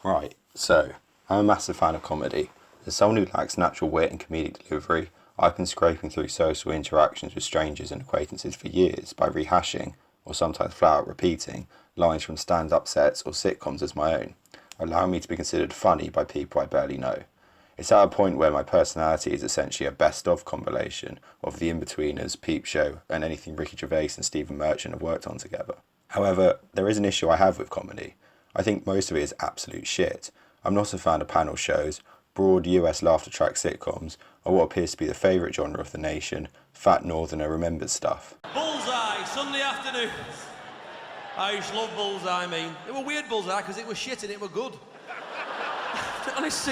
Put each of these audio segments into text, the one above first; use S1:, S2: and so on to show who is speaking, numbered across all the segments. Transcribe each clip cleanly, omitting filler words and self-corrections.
S1: Right, so I'm a massive fan of comedy. As someone who lacks natural wit and comedic delivery, I've been scraping through social interactions with strangers and acquaintances for years by rehashing, or sometimes flat out repeating, lines from stand-up sets or sitcoms as my own, allowing me to be considered funny by people I barely know. It's at a point where my personality is essentially a best-of compilation of The Inbetweeners, Peep Show, and anything Ricky Gervais and Stephen Merchant have worked on together. However, there is an issue I have with comedy. I think most of it is absolute shit. I'm not a fan of panel shows, broad US laughter track sitcoms, or what appears to be the favourite genre of the nation, fat northerner remembered stuff.
S2: Bullseye, Sunday afternoons. I used to love Bullseye, It were weird Bullseye because it was shit and it were good.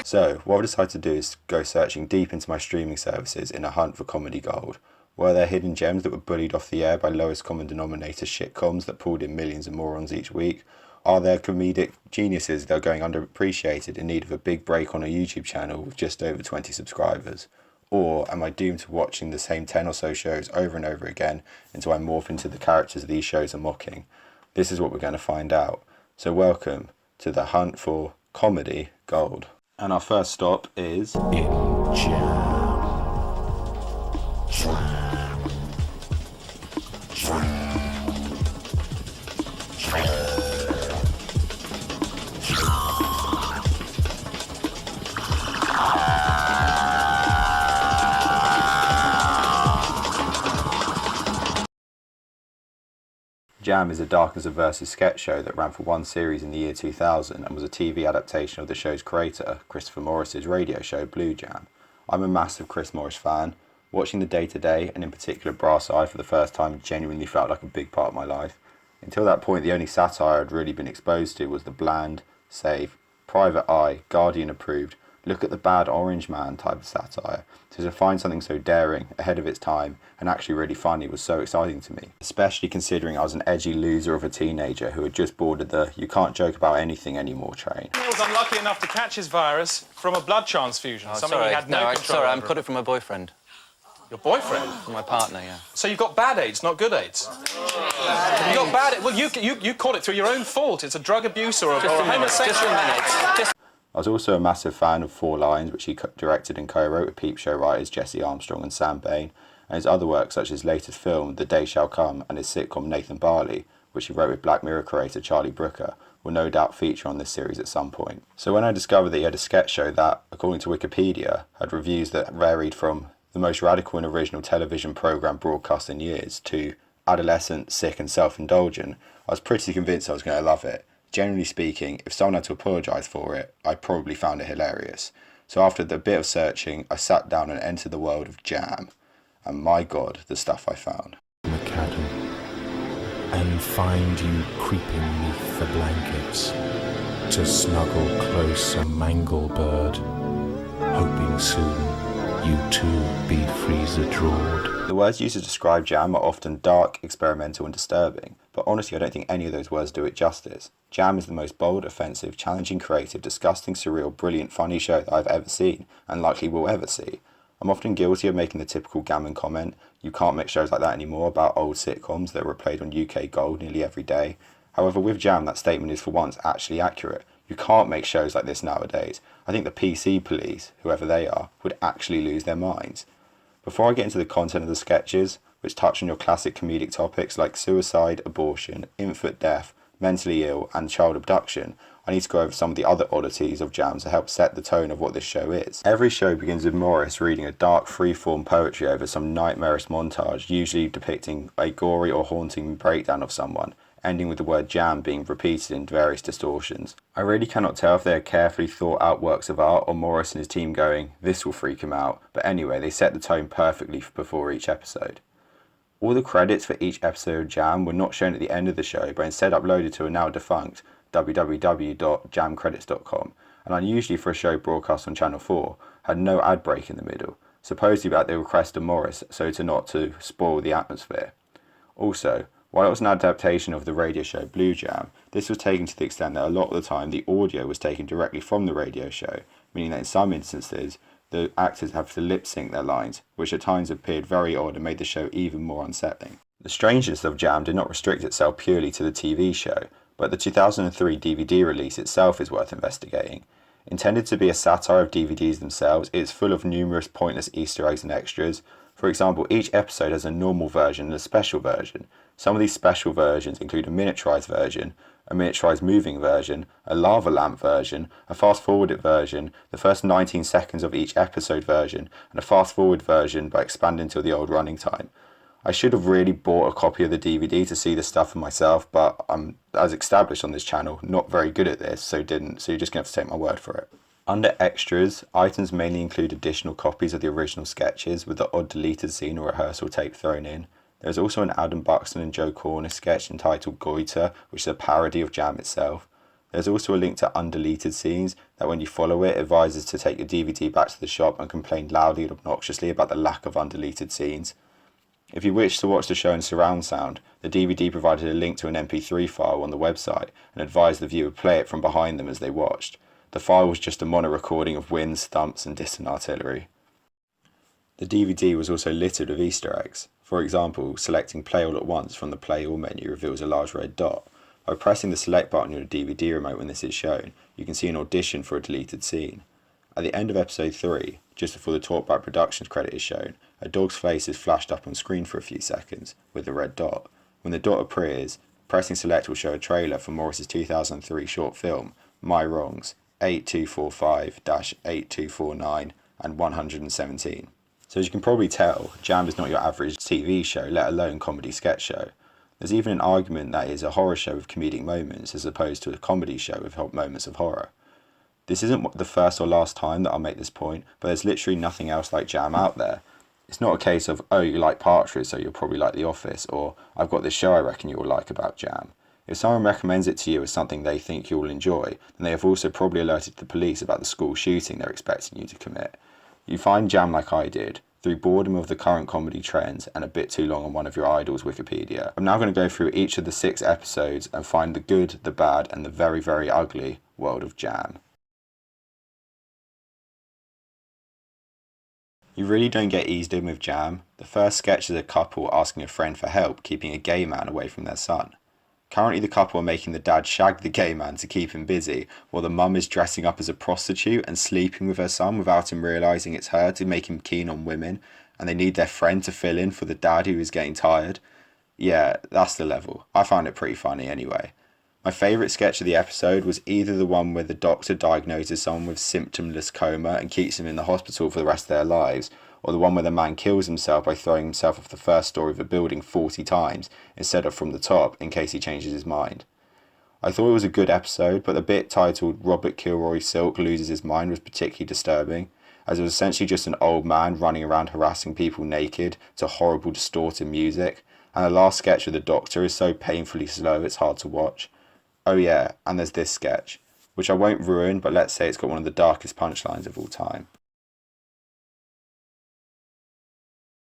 S1: So, what I've decided to do is go searching deep into my streaming services in a hunt for comedy gold. Were there hidden gems that were bullied off the air by lowest common denominator shitcoms that pulled in millions of morons each week? Are there comedic geniuses that are going underappreciated in need of a big break on a YouTube channel with just over 20 subscribers? Or am I doomed to watching the same 10 or so shows over and over again until I morph into the characters these shows are mocking? This is what we're going to find out. So welcome to the hunt for comedy gold. And our first stop is in Jam. Jam is a dark and subversive sketch show that ran for one series in the year 2000 and was a TV adaptation of the show's creator, Christopher Morris's radio show Blue Jam. I'm a massive Chris Morris fan. Watching the day-to-day, and in particular Brass Eye for the first time, genuinely felt like a big part of my life. Until that point, the only satire I'd really been exposed to was the bland, safe, private eye, Guardian approved, look at the bad orange man type of satire. So to find something so daring, ahead of its time, and actually really funny was so exciting to me. Especially considering I was an edgy loser of a teenager who had just boarded the you can't joke about anything anymore train.
S3: He was unlucky enough to catch his virus from a blood transfusion, something he had no control over.
S4: I caught it from my boyfriend.
S3: Your boyfriend?
S4: From my partner, yeah.
S3: So you've got bad AIDS, not good AIDS? You got bad AIDS? Well, you caught it through your own fault. It's a drug abuse or a homosexual...
S4: Just a minute.
S1: I was also a massive fan of Four Lines, which he directed and co-wrote with Peep Show writers Jesse Armstrong and Sam Bain, and his other works such as his latest film, The Day Shall Come, and his sitcom Nathan Barley, which he wrote with Black Mirror creator Charlie Brooker, will no doubt feature on this series at some point. So when I discovered that he had a sketch show that, according to Wikipedia, had reviews that varied from the most radical and original television programme broadcast in years to adolescent, sick and self-indulgent, I was pretty convinced I was going to love it. Generally speaking, if someone had to apologise for it, I probably found it hilarious. So after a bit of searching, I sat down and entered the world of Jam. And my God, the stuff I found.
S5: Macadam, and find you creeping neath the blankets to snuggle close a mangle bird, hoping soon you too be freezer drawed.
S1: The words used to describe Jam are often dark, experimental and disturbing, but honestly I don't think any of those words do it justice. Jam is the most bold, offensive, challenging, creative, disgusting, surreal, brilliant, funny show that I've ever seen, and likely will ever see. I'm often guilty of making the typical gammon comment, you can't make shows like that anymore, about old sitcoms that were replayed on UK Gold nearly every day. However, with Jam, that statement is for once actually accurate. You can't make shows like this nowadays. I think the PC police, whoever they are, would actually lose their minds. Before I get into the content of the sketches, which touch on your classic comedic topics like suicide, abortion, infant death, mentally ill and child abduction, I need to go over some of the other oddities of Jam to help set the tone of what this show is. Every show begins with Morris reading a dark free-form poetry over some nightmarish montage, usually depicting a gory or haunting breakdown of someone, ending with the word jam being repeated in various distortions. I really cannot tell if they are carefully thought out works of art or Morris and his team going, this will freak him out, but anyway, they set the tone perfectly before each episode. All the credits for each episode of Jam were not shown at the end of the show, but instead uploaded to a now defunct www.jamcredits.com, and unusually for a show broadcast on Channel 4, had no ad break in the middle, supposedly at the request of Morris, so not to spoil the atmosphere. Also, while it was an adaptation of the radio show Blue Jam, this was taken to the extent that a lot of the time the audio was taken directly from the radio show, meaning that in some instances the actors have to lip sync their lines, which at times appeared very odd and made the show even more unsettling. The strangeness of Jam did not restrict itself purely to the TV show. but the 2003 DVD release itself is worth investigating. Intended to be a satire of DVDs themselves, it's full of numerous pointless Easter eggs and extras. For example, each episode has a normal version and a special version. Some of these special versions include a miniaturized version, a miniaturized moving version, a lava lamp version, a fast-forwarded version, the first 19 seconds of each episode version, and a fast-forward version by expanding to the old running time. I should have really bought a copy of the DVD to see this stuff for myself, but I'm, as established on this channel, not very good at this, so you're just going to have to take my word for it. Under extras, items mainly include additional copies of the original sketches with the odd deleted scene or rehearsal tape thrown in. There's also an Adam Buxton and Joe Cornish sketch entitled Goiter, which is a parody of Jam itself. There's also a link to undeleted scenes that when you follow it advises to take your DVD back to the shop and complain loudly and obnoxiously about the lack of undeleted scenes. If you wish to watch the show in surround sound, the DVD provided a link to an MP3 file on the website and advised the viewer play it from behind them as they watched. The file was just a mono recording of winds, thumps and distant artillery. The DVD was also littered with Easter eggs. For example, selecting Play All at Once from the Play All menu reveals a large red dot. By pressing the select button on your DVD remote when this is shown, you can see an audition for a deleted scene. At the end of episode 3, just before the Talkback Productions credit is shown, a dog's face is flashed up on screen for a few seconds, with the red dot. When the dot appears, pressing select will show a trailer for Morris's 2003 short film, My Wrongs, 8245-8249 and 117. So as you can probably tell, Jam is not your average TV show, let alone comedy sketch show. There's even an argument that it is a horror show with comedic moments as opposed to a comedy show with moments of horror. This isn't the first or last time that I'll make this point, but there's literally nothing else like Jam out there. It's not a case of, oh, you like Partridge, so you'll probably like The Office, or I've got this show I reckon you'll like about Jam. If someone recommends it to you as something they think you'll enjoy, then they have also probably alerted the police about the school shooting they're expecting you to commit. You find Jam like I did, through boredom of the current comedy trends and a bit too long on one of your idols' Wikipedia. I'm now going to go through each of the 6 episodes and find the good, the bad, and the very, very ugly world of Jam. You really don't get eased in with Jam. The first sketch is a couple asking a friend for help keeping a gay man away from their son. Currently the couple are making the dad shag the gay man to keep him busy, while the mum is dressing up as a prostitute and sleeping with her son without him realising it's her to make him keen on women, and they need their friend to fill in for the dad who is getting tired. Yeah, that's the level. I found it pretty funny anyway. My favourite sketch of the episode was either the one where the doctor diagnoses someone with symptomless coma and keeps them in the hospital for the rest of their lives, or the one where the man kills himself by throwing himself off the first story of a building 40 times instead of from the top in case he changes his mind. I thought it was a good episode, but the bit titled Robert Kilroy Silk Loses His Mind was particularly disturbing, as it was essentially just an old man running around harassing people naked to horrible distorted music, and the last sketch of the doctor is so painfully slow it's hard to watch. Oh yeah, and there's this sketch, which I won't ruin, but let's say it's got one of the darkest punchlines of all time.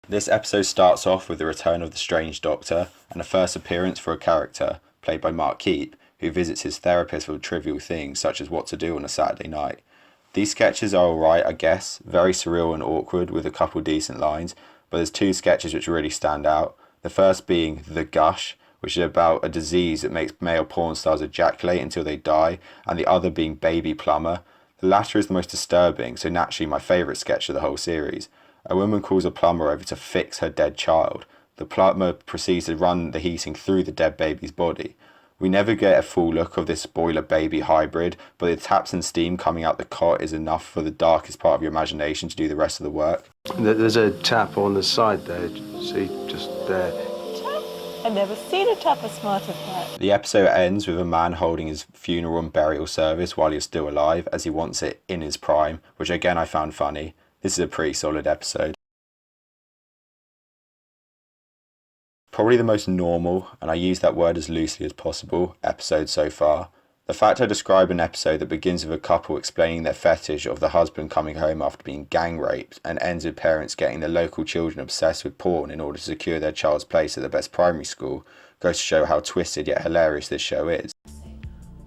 S1: This episode starts off with the return of the strange doctor and a first appearance for a character, played by Mark Keep, who visits his therapist for trivial things such as what to do on a Saturday night. These sketches are alright, I guess, very surreal and awkward with a couple decent lines, but there's 2 sketches which really stand out. The first being The Gush, which is about a disease that makes male porn stars ejaculate until they die, and the other being Baby Plumber. The latter is the most disturbing, so naturally my favourite sketch of the whole series. A woman calls a plumber over to fix her dead child. The plumber proceeds to run the heating through the dead baby's body. We never get a full look of this boiler baby hybrid, but the taps and steam coming out the cot is enough for the darkest part of your imagination to do the rest of the work.
S6: There's a tap on the side there, see, just there.
S7: I've never seen a tap as smart as that.
S1: The episode ends with a man holding his funeral and burial service while he's still alive, as he wants it in his prime, which again I found funny. This is a pretty solid episode. Probably the most normal, and I use that word as loosely as possible, episode so far. The fact I describe an episode that begins with a couple explaining their fetish of the husband coming home after being gang raped and ends with parents getting their local children obsessed with porn in order to secure their child's place at the best primary school goes to show how twisted yet hilarious this show is.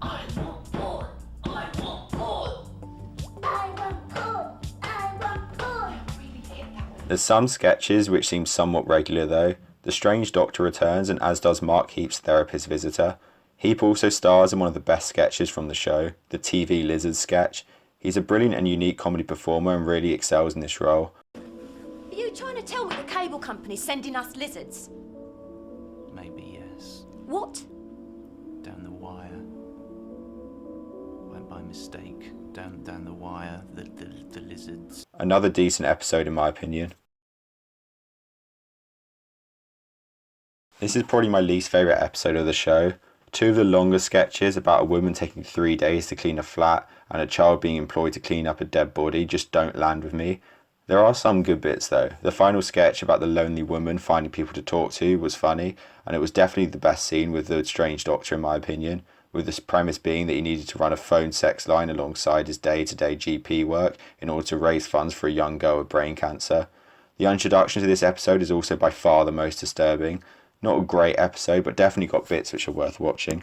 S8: I want porn. I want porn. I want porn. I want porn.
S1: There's some sketches which seem somewhat regular though. The strange doctor returns, and as does Mark Heap's therapist visitor. Heap also stars in one of the best sketches from the show, the TV Lizard sketch. He's a brilliant and unique comedy performer and really excels in this role.
S8: Are you trying to tell me the cable company's sending us lizards?
S4: Maybe yes.
S8: What?
S4: Down the wire. Went by mistake. Down the wire. The lizards.
S1: Another decent episode in my opinion. This is probably my least favourite episode of the show. Two of the longer sketches about a woman taking 3 days to clean a flat and a child being employed to clean up a dead body just don't land with me. There are some good bits though. The final sketch about the lonely woman finding people to talk to was funny, and it was definitely the best scene with the strange doctor in my opinion, with the premise being that he needed to run a phone sex line alongside his day-to-day GP work in order to raise funds for a young girl with brain cancer. The introduction to this episode is also by far the most disturbing. Not a great episode, but definitely got bits which are worth watching.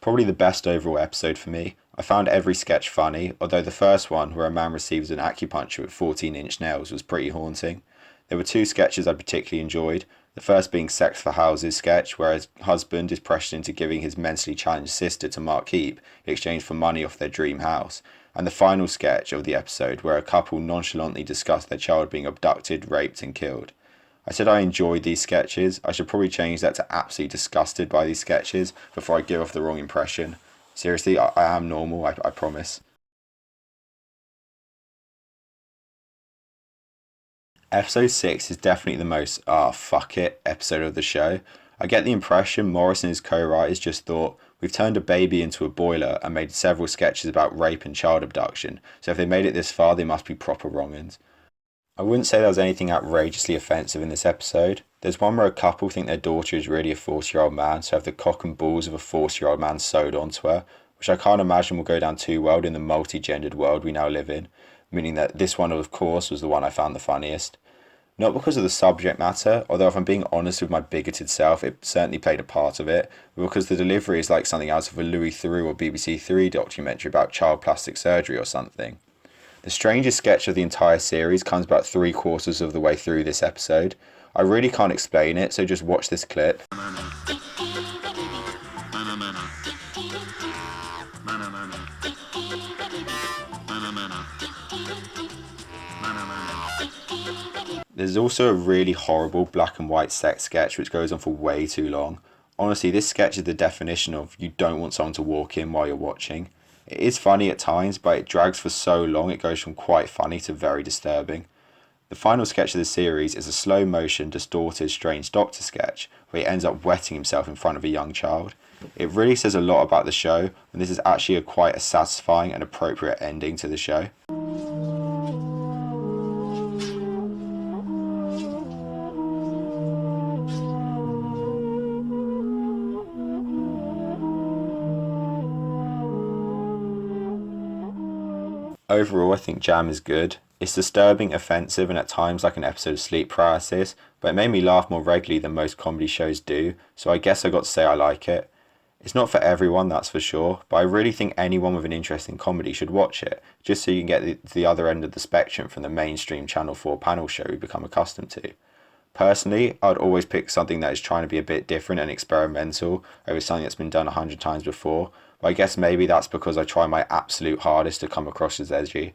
S1: Probably the best overall episode for me. I found every sketch funny, although the first one, where a man receives an acupuncture with 14-inch nails, was pretty haunting. There were two sketches I particularly enjoyed. The first being Sex for Houses sketch, where his husband is pressured into giving his mentally challenged sister to Mark Heap in exchange for money off their dream house. And the final sketch of the episode, where a couple nonchalantly discuss their child being abducted, raped and killed. I said I enjoyed these sketches. I should probably change that to absolutely disgusted by these sketches before I give off the wrong impression. Seriously, I am normal, I promise. Episode 6 is definitely the most fuck it episode of the show. I get the impression Morris and his co-writers just thought, we've turned a baby into a boiler and made several sketches about rape and child abduction, so if they made it this far they must be proper wrong'uns. I wouldn't say there was anything outrageously offensive in this episode. There's one where a couple think their daughter is really a 40-year-old man, so have the cock and balls of a 40-year-old man sewed onto her, which I can't imagine will go down too well in the multi-gendered world we now live in, meaning that this one of course was the one I found the funniest. Not because of the subject matter, although if I'm being honest with my bigoted self, it certainly played a part of it, but because the delivery is like something out of a Louis Theroux or BBC Three documentary about child plastic surgery or something. The strangest sketch of the entire series comes about 3/4 of the way through this episode. I really can't explain it, so just watch this clip. There's also a really horrible black and white sex sketch which goes on for way too long. Honestly, this sketch is the definition of you don't want someone to walk in while you're watching. It is funny at times, but it drags for so long it goes from quite funny to very disturbing. The final sketch of the series is a slow motion, distorted, strange doctor sketch, where he ends up wetting himself in front of a young child. It really says a lot about the show, and this is actually quite a satisfying and appropriate ending to the show. Overall, I think Jam is good. It's disturbing, offensive, and at times like an episode of sleep paralysis, but it made me laugh more regularly than most comedy shows do, so I guess I got to say I like it. It's not for everyone, that's for sure, but I really think anyone with an interest in comedy should watch it, just so you can get the other end of the spectrum from the mainstream Channel 4 panel show we've become accustomed to. Personally, I'd always pick something that is trying to be a bit different and experimental over something that's been done 100 times before, but I guess maybe that's because I try my absolute hardest to come across as edgy.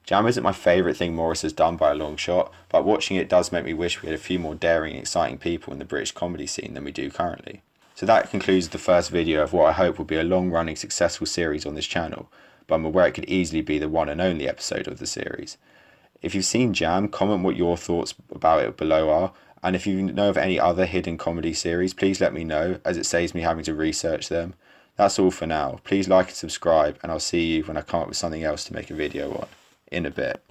S1: Jam isn't my favourite thing Morris has done by a long shot, but watching it does make me wish we had a few more daring and exciting people in the British comedy scene than we do currently. So that concludes the first video of what I hope will be a long-running successful series on this channel, but I'm aware it could easily be the one and only episode of the series. If you've seen Jam, comment what your thoughts about it below are, and if you know of any other hidden comedy series, please let me know, as it saves me having to research them. That's all for now. Please like and subscribe, and I'll see you when I come up with something else to make a video on. In a bit.